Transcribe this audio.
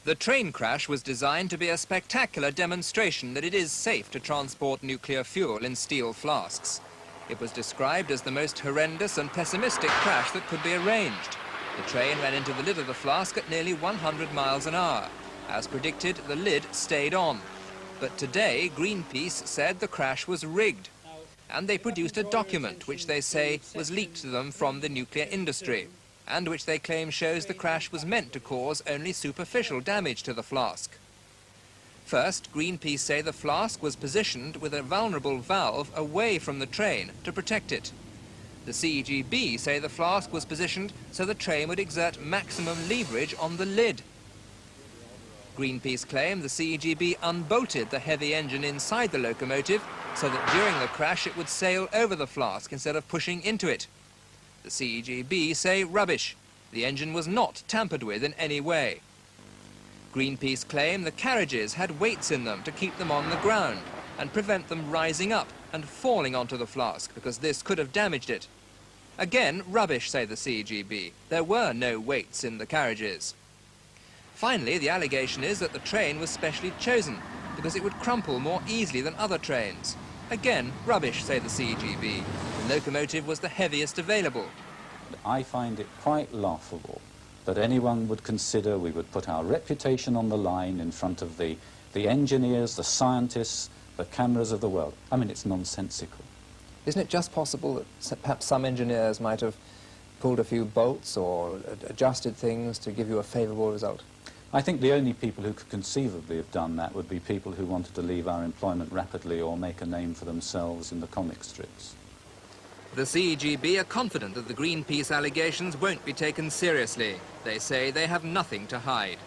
The train crash was designed to be a spectacular demonstration that it is safe to transport nuclear fuel in steel flasks. It was described as the most horrendous and pessimistic crash that could be arranged. The train ran into the lid of the flask at nearly 100 miles an hour. As predicted, the lid stayed on. But today, Greenpeace said the crash was rigged. And they produced a document which they say was leaked to them from the nuclear industry, and which they claim shows the crash was meant to cause only superficial damage to the flask. First, Greenpeace say the flask was positioned with a vulnerable valve away from the train to protect it. The CEGB say the flask was positioned so the train would exert maximum leverage on the lid. Greenpeace claim the CEGB unbolted the heavy engine inside the locomotive so that during the crash it would sail over the flask instead of pushing into it. The CEGB say rubbish. The engine was not tampered with in any way. Greenpeace claim the carriages had weights in them to keep them on the ground and prevent them rising up and falling onto the flask, because this could have damaged it. Again, rubbish, say the CEGB. There were no weights in the carriages. Finally, the allegation is that the train was specially chosen because it would crumple more easily than other trains. Again, rubbish, say the CEGB. The locomotive was the heaviest available. I find it quite laughable that anyone would consider we would put our reputation on the line in front of the engineers, the scientists, the cameras of the world. I mean, it's nonsensical. Isn't it just possible that perhaps some engineers might have pulled a few bolts or adjusted things to give you a favourable result? I think the only people who could conceivably have done that would be people who wanted to leave our employment rapidly or make a name for themselves in the comic strips. The CEGB are confident that the Greenpeace allegations won't be taken seriously. They say they have nothing to hide.